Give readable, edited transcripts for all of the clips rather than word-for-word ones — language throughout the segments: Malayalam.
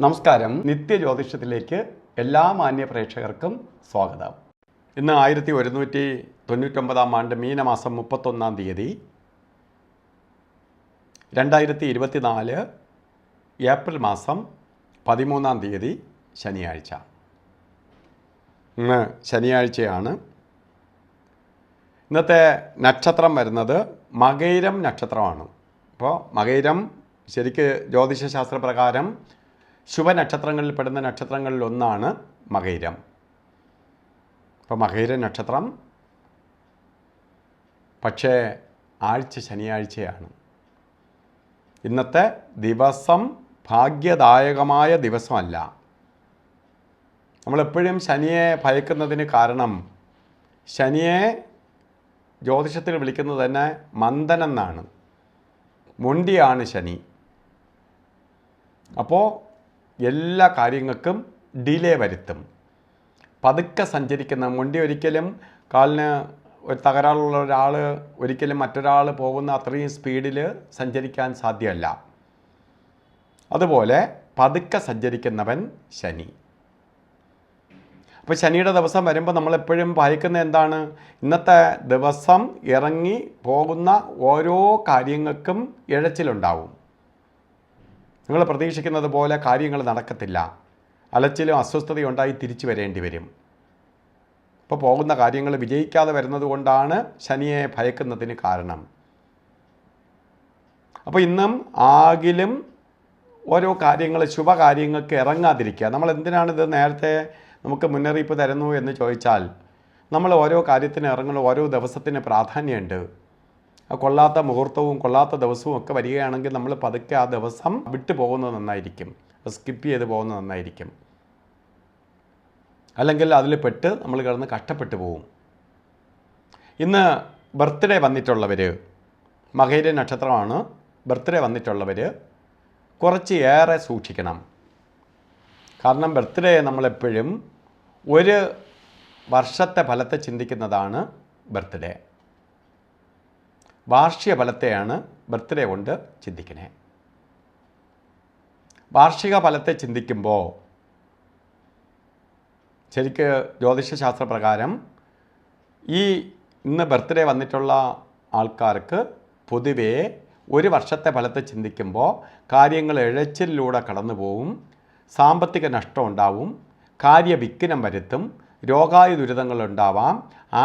നമസ്കാരം. നിത്യജ്യോതിഷത്തിലേക്ക് എല്ലാ മാന്യ പ്രേക്ഷകർക്കും സ്വാഗതം. ഇന്ന് 1199 ആണ്ട് മീനമാസം 31 തീയതി 2024 ഏപ്രിൽ മാസം 13 തീയതി ശനിയാഴ്ച. ഇന്ന് ശനിയാഴ്ചയാണ്. ഇന്നത്തെ നക്ഷത്രം വരുന്നത് മകയിരം നക്ഷത്രമാണ്. അപ്പോൾ മകയിരം ശരിക്ക് ജ്യോതിഷശാസ്ത്രപ്രകാരം ശുഭനക്ഷത്രങ്ങളിൽ പെടുന്ന നക്ഷത്രങ്ങളിൽ ഒന്നാണ് മകയിരം. അപ്പോൾ മകയിര നക്ഷത്രം, പക്ഷേ ആഴ്ച ശനിയാഴ്ചയാണ്. ഇന്നത്തെ ദിവസം ഭാഗ്യദായകമായ ദിവസമല്ല. നമ്മളെപ്പോഴും ശനിയെ ഭയക്കുന്നതിന് കാരണം ശനിയെ ജ്യോതിഷത്തിൽ വിളിക്കുന്നത് തന്നെ മന്ദനെന്നാണ്. മൊണ്ടിയാണ് ശനി. അപ്പോൾ എല്ലാ കാര്യങ്ങൾക്കും ഡിലേ വരുത്തും. പതുക്കെ സഞ്ചരിക്കുന്ന മൊണ്ടി ഒരിക്കലും കാലിന് ഒരു തകരാറുള്ള ഒരാൾ ഒരിക്കലും മറ്റൊരാൾ പോകുന്ന അത്രയും സ്പീഡിൽ സഞ്ചരിക്കാൻ സാധ്യമല്ല. അതുപോലെ പതുക്കെ സഞ്ചരിക്കുന്നവൻ ശനി. അപ്പോൾ ശനിയുടെ ദിവസം വരുമ്പോൾ നമ്മളെപ്പോഴും ഭയക്കുന്ന എന്താണ്? ഇന്നത്തെ ദിവസം ഇറങ്ങി പോകുന്ന ഓരോ കാര്യങ്ങൾക്കും ഇഴച്ചിലുണ്ടാവും. നിങ്ങൾ പ്രതീക്ഷിക്കുന്നത് പോലെ കാര്യങ്ങൾ നടക്കത്തില്ല. അലച്ചിലും അസ്വസ്ഥതയും ഉണ്ടായി തിരിച്ചു വരേണ്ടി വരും. ഇപ്പോൾ പോകുന്ന കാര്യങ്ങൾ വിജയിക്കാതെ വരുന്നത് കൊണ്ടാണ് ശനിയെ ഭയക്കുന്നതിന് കാരണം. അപ്പോൾ ഇന്നും ആകിലും ഓരോ കാര്യങ്ങൾ ശുഭകാര്യങ്ങൾക്ക് ഇറങ്ങാതിരിക്കുക. നമ്മൾ എന്തിനാണിത് നേരത്തെ നമുക്ക് മുന്നറിയിപ്പ് തരുന്നു എന്ന് ചോദിച്ചാൽ, നമ്മൾ ഓരോ കാര്യത്തിന് ഇറങ്ങുന്ന ഓരോ ദിവസത്തിന് പ്രാധാന്യമുണ്ട്. കൊള്ളാത്ത മുഹൂർത്തവും കൊള്ളാത്ത ദിവസവും ഒക്കെ വരികയാണെങ്കിൽ നമ്മൾ പതുക്കെ ആ ദിവസം വിട്ടു പോകുന്നത് നന്നായിരിക്കും, സ്കിപ്പ് ചെയ്ത് പോകുന്നത് നന്നായിരിക്കും. അല്ലെങ്കിൽ അതിൽ പെട്ട് നമ്മൾ കിടന്ന് കഷ്ടപ്പെട്ടു പോകും. ഇന്ന് ബർത്ത്ഡേ വന്നിട്ടുള്ളവർ, മകയിര നക്ഷത്രമാണ്, ബർത്ത്ഡേ വന്നിട്ടുള്ളവർ കുറച്ച് ഏറെ സൂക്ഷിക്കണം. കാരണം ബർത്ത്ഡേ നമ്മളെപ്പോഴും ഒരു വർഷത്തെ ഫലത്തെ ചിന്തിക്കുന്നതാണ് ബർത്ത്ഡേ. വാർഷിക ഫലത്തെയാണ് ബർത്ത്ഡേ കൊണ്ട് ചിന്തിക്കണേ. വാർഷിക ഫലത്തെ ചിന്തിക്കുമ്പോൾ ശരിക്ക് ജ്യോതിഷശാസ്ത്രപ്രകാരം ഈ ഇന്ന് ബർത്ത്ഡേ വന്നിട്ടുള്ള ആൾക്കാർക്ക് പൊതുവേ ഒരു വർഷത്തെ ഫലത്തെ ചിന്തിക്കുമ്പോൾ കാര്യങ്ങൾ ഇഴച്ചിലൂടെ കടന്നു പോവും, സാമ്പത്തിക നഷ്ടം ഉണ്ടാവും, കാര്യവിഘ്നം വരുത്തും, രോഗാതി ദുരിതങ്ങളുണ്ടാവാം,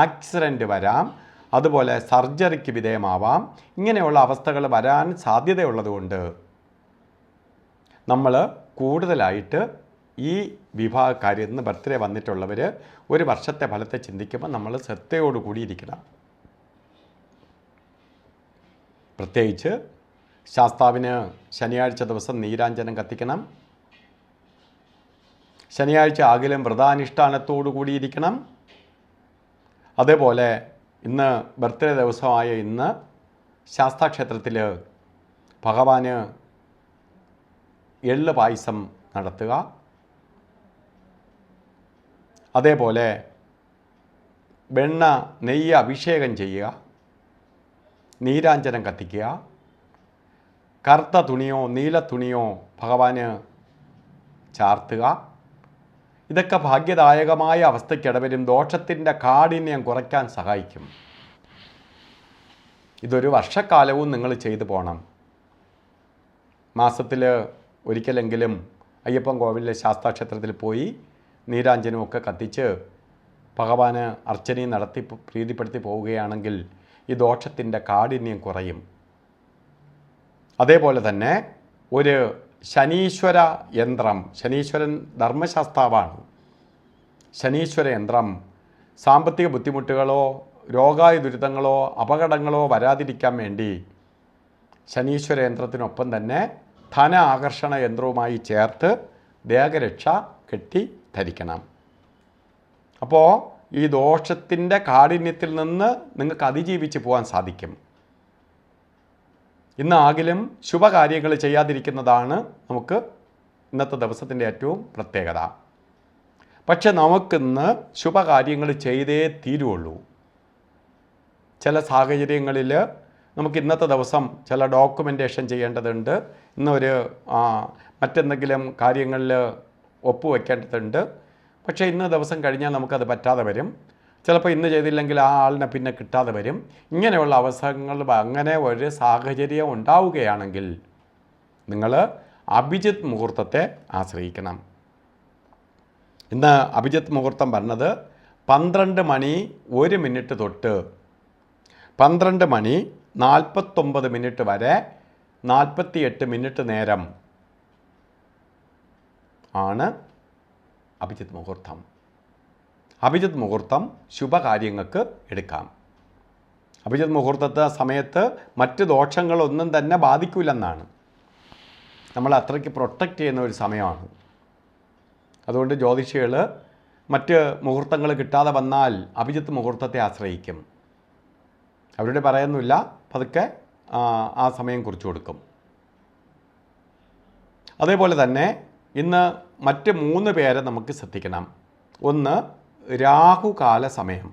ആക്സിഡൻറ്റ് വരാം, അതുപോലെ സർജറിക്ക് വിധേയമാവാം. ഇങ്ങനെയുള്ള അവസ്ഥകൾ വരാൻ സാധ്യതയുള്ളതുകൊണ്ട് നമ്മൾ കൂടുതലായിട്ട് ഈ വിഭാഗക്കാർ, ഇന്ന് ബർത്ത്ഡേ വന്നിട്ടുള്ളവർ ഒരു വർഷത്തെ ഫലത്തെ ചിന്തിക്കുമ്പോൾ നമ്മൾ ശ്രദ്ധയോടുകൂടി ഇരിക്കണം. പ്രത്യേകിച്ച് ശാസ്താവിന് ശനിയാഴ്ച ദിവസം നീരാഞ്ജനം കത്തിക്കണം. ശനിയാഴ്ച ആകിലും വ്രതാനുഷ്ഠാനത്തോടു കൂടിയിരിക്കണം. അതേപോലെ ഇന്ന് ബർത്ത്ഡേ ദിവസമായ ഇന്ന് ശാസ്താക്ഷേത്രത്തിൽ ഭഗവാന് എള്ള് പായസം നടത്തുക. അതേപോലെ വെണ്ണ നെയ്യ് അഭിഷേകം ചെയ്യുക, നീരാഞ്ജനം കത്തിക്കുക, കറുത്ത തുണിയോ നീല തുണിയോ ഭഗവാന് ചാർത്തുക. ഇതൊക്കെ ഭാഗ്യദായകമായ അവസ്ഥയ്ക്കിടവരും ദോഷത്തിൻ്റെ കാഠിന്യം കുറയ്ക്കാൻ സഹായിക്കും. ഇതൊരു വർഷക്കാലവും നിങ്ങൾ ചെയ്തു പോകണം. മാസത്തിൽ ഒരിക്കലെങ്കിലും അയ്യപ്പൻ കോവിലിലെ ശാസ്താക്ഷേത്രത്തിൽ പോയി നീരാഞ്ജനമൊക്കെ കത്തിച്ച് ഭഗവാന് അർച്ചനയും നടത്തി പ്രീതിപ്പെടുത്തി പോവുകയാണെങ്കിൽ ഈ ദോഷത്തിൻ്റെ കാഠിന്യം കുറയും. അതേപോലെ തന്നെ ഒരു ശനീശ്വര യന്ത്രം, ശനീശ്വരൻ ധർമ്മശാസ്താവാണ്. ശനീശ്വര യന്ത്രം സാമ്പത്തിക ബുദ്ധിമുട്ടുകളോ രോഗാതി ദുരിതങ്ങളോ അപകടങ്ങളോ വരാതിരിക്കാൻ വേണ്ടി ശനീശ്വര യന്ത്രത്തിനൊപ്പം തന്നെ ധന ആകർഷണ യന്ത്രവുമായി ചേർത്ത് ദേഹരക്ഷ കെട്ടി ധരിക്കണം. അപ്പോൾ ഈ ദോഷത്തിൻ്റെ കാഠിന്യത്തിൽ നിന്ന് നിങ്ങൾക്ക് അതിജീവിച്ച് പോകാൻ സാധിക്കും. ഇന്ന് ആകിലും ശുഭകാര്യങ്ങൾ ചെയ്യാതിരിക്കുന്നതാണ് നമുക്ക് ഇന്നത്തെ ദിവസത്തിൻ്റെ ഏറ്റവും പ്രത്യേകത. പക്ഷെ നമുക്കിന്ന് ശുഭകാര്യങ്ങൾ ചെയ്തേ തീരുള്ളൂ. ചില സാഹചര്യങ്ങളിൽ നമുക്ക് ഇന്നത്തെ ദിവസം ചില ഡോക്യുമെൻറ്റേഷൻ ചെയ്യേണ്ടതുണ്ട്, ഇന്നൊരു മറ്റെന്തെങ്കിലും കാര്യങ്ങളിൽ ഒപ്പുവെക്കേണ്ടതുണ്ട്. പക്ഷേ ഇന്ന് ദിവസം കഴിഞ്ഞാൽ നമുക്കത് പറ്റാതെ വരും. ചിലപ്പോൾ ഇന്ന് ചെയ്തില്ലെങ്കിൽ ആ ആളിനെ പിന്നെ കിട്ടാതെ വരും. ഇങ്ങനെയുള്ള അവസരങ്ങൾ അങ്ങനെ ഒരു സാഹചര്യം ഉണ്ടാവുകയാണെങ്കിൽ നിങ്ങൾ അഭിജിത്ത് മുഹൂർത്തത്തെ ആശ്രയിക്കണം. ഇന്ന് അഭിജിത്ത് മുഹൂർത്തം പറഞ്ഞത് 12 മണി 1 മിനിറ്റ് തൊട്ട് 12 മണി 49 മിനിറ്റ് വരെ 48 മിനിറ്റ് നേരം ആണ് അഭിജിത്ത് മുഹൂർത്തം. അഭിജിത്ത് മുഹൂർത്തം ശുഭകാര്യങ്ങൾക്ക് എടുക്കാം. അഭിജിത്ത് മുഹൂർത്തത്തെ സമയത്ത് മറ്റ് ദോഷങ്ങളൊന്നും തന്നെ ബാധിക്കില്ലെന്നാണ്. നമ്മൾ അത്രയ്ക്ക് പ്രൊട്ടക്റ്റ് ചെയ്യുന്ന ഒരു സമയമാണ്. അതുകൊണ്ട് ജ്യോതിഷികൾ മറ്റ് മുഹൂർത്തങ്ങൾ കിട്ടാതെ വന്നാൽ അഭിജിത്ത് മുഹൂർത്തത്തെ ആശ്രയിക്കും. അവരുടെ പറയുന്നില്ല, പതുക്കെ ആ സമയം കുറിച്ച് കൊടുക്കും. അതേപോലെ തന്നെ ഇന്ന് മറ്റ് 3 പേരെ നമുക്ക് ശ്രദ്ധിക്കണം. ഒന്ന്, രാഹുകാല സമയം.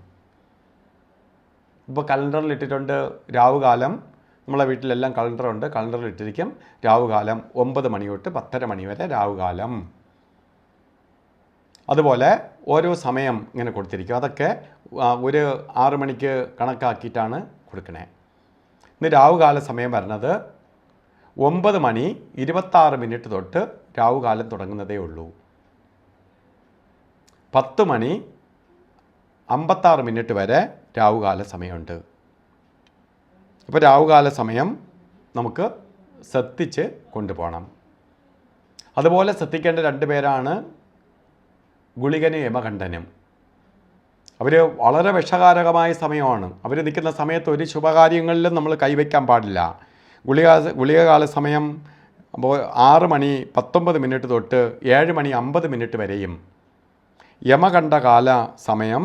ഇപ്പോൾ കലണ്ടറിൽ ഇട്ടിട്ടുണ്ട് രാഹുകാലം. നമ്മളെ വീട്ടിലെല്ലാം കലണ്ടറുണ്ട്, കലണ്ടറിൽ ഇട്ടിരിക്കും രാഹുകാലം 9 മണി തൊട്ട് 10:30 മണി വരെ രാഹുകാലം. അതുപോലെ ഓരോ സമയം ഇങ്ങനെ കൊടുത്തിരിക്കും. അതൊക്കെ ഒരു 6 മണിക്ക് കണക്കാക്കിയിട്ടാണ് കൊടുക്കണേ. ഇന്ന് രാഹുകാല സമയം വരുന്നത് 9 മണി 26 മിനിറ്റ് തൊട്ട് രാഹുകാലം തുടങ്ങുന്നതേ ഉള്ളൂ. 10 മണി 56 മിനിറ്റ് വരെ രാഹുകാല സമയമുണ്ട്. അപ്പോൾ രാഹുകാല സമയം നമുക്ക് ശ്രദ്ധിച്ച് കൊണ്ടുപോകണം. അതുപോലെ ശ്രദ്ധിക്കേണ്ട 2 പേരാണ് ഗുളികനും യമകണ്ഠനും. അവർ വളരെ വിഷകാരകമായ സമയമാണ്. അവർ നിൽക്കുന്ന സമയത്ത് ഒരു ശുഭകാര്യങ്ങളിലും നമ്മൾ കൈവയ്ക്കാൻ പാടില്ല. ഗുളികകാല സമയം 6 മണി 19 മിനിറ്റ് തൊട്ട് 7 മണി 50 മിനിറ്റ് വരെയും, യമകണ്ഠകാല സമയം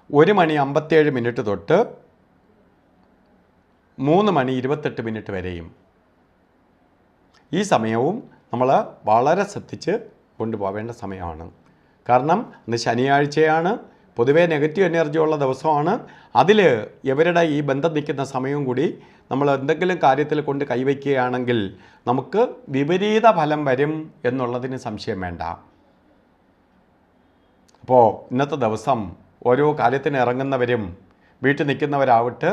1 മണി 57 മിനിറ്റ് തൊട്ട് 3 മണി 28 മിനിറ്റ് വരെയും. ഈ സമയവും നമ്മൾ വളരെ ശ്രദ്ധിച്ച് കൊണ്ടുപോകേണ്ട സമയമാണ്. കാരണം ഇന്ന് ശനിയാഴ്ചയാണ്, പൊതുവേ നെഗറ്റീവ് എനർജി ഉള്ള ദിവസമാണ്. അതിൽ ഇവരുടെ ഈ ബന്ധം നിൽക്കുന്ന സമയവും കൂടി നമ്മൾ എന്തെങ്കിലും കാര്യത്തിൽ കൊണ്ട് കൈവയ്ക്കുകയാണെങ്കിൽ നമുക്ക് വിപരീത ഫലം വരും എന്നുള്ളതിന് സംശയം വേണ്ട. അപ്പോൾ ഇന്നത്തെ ദിവസം ഓരോ കാര്യത്തിന് ഇറങ്ങുന്നവരും വീട്ടിൽ നിൽക്കുന്നവരാവട്ടെ,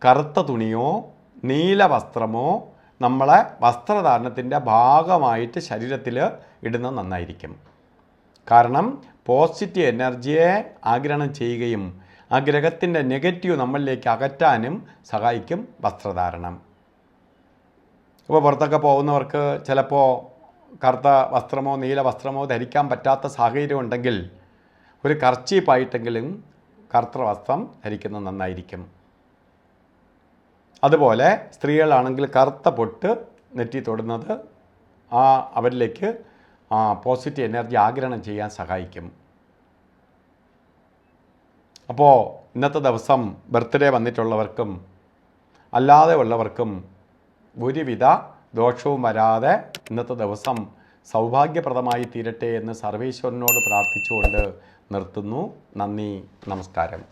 കറുത്ത തുണിയോ നീല വസ്ത്രമോ നമ്മളെ വസ്ത്രധാരണത്തിൻ്റെ ഭാഗമായിട്ട് ശരീരത്തിൽ ഇടുന്നത് നന്നായിരിക്കും. കാരണം പോസിറ്റീവ് എനർജിയെ ആഗിരണം ചെയ്യുകയും ആ ഗ്രഹത്തിൻ്റെ നെഗറ്റീവ് നമ്മളിലേക്ക് അകറ്റാനും സഹായിക്കും വസ്ത്രധാരണം. ഇപ്പോൾ പുറത്തൊക്കെ പോകുന്നവർക്ക് ചിലപ്പോൾ കറുത്ത വസ്ത്രമോ നീല വസ്ത്രമോ ധരിക്കാൻ പറ്റാത്ത സാഹചര്യം ഉണ്ടെങ്കിൽ ഒരു കർച്ചീപ്പായിട്ടെങ്കിലും കറുത്ത വസ്ത്രം ധരിക്കുന്നത് നന്നായിരിക്കും. അതുപോലെ സ്ത്രീകളാണെങ്കിൽ കറുത്ത പൊട്ട് നെറ്റി തൊടുന്നത് അവരിലേക്ക് പോസിറ്റീവ് എനർജി ആഗിരണം ചെയ്യാൻ സഹായിക്കും. അപ്പോൾ ഇന്നത്തെ ദിവസം ബർത്ത്ഡേ വന്നിട്ടുള്ളവർക്കും അല്ലാതെ ഉള്ളവർക്കും ഒരുവിധ ദോഷവും വരാതെ ഇന്നത്തെ ദിവസം സൗഭാഗ്യപ്രദമായി തീരട്ടെ എന്ന് സർവേശ്വരനോട് പ്രാർത്ഥിച്ചുകൊണ്ട് നിർത്തുന്നു. നന്ദി, നമസ്കാരം.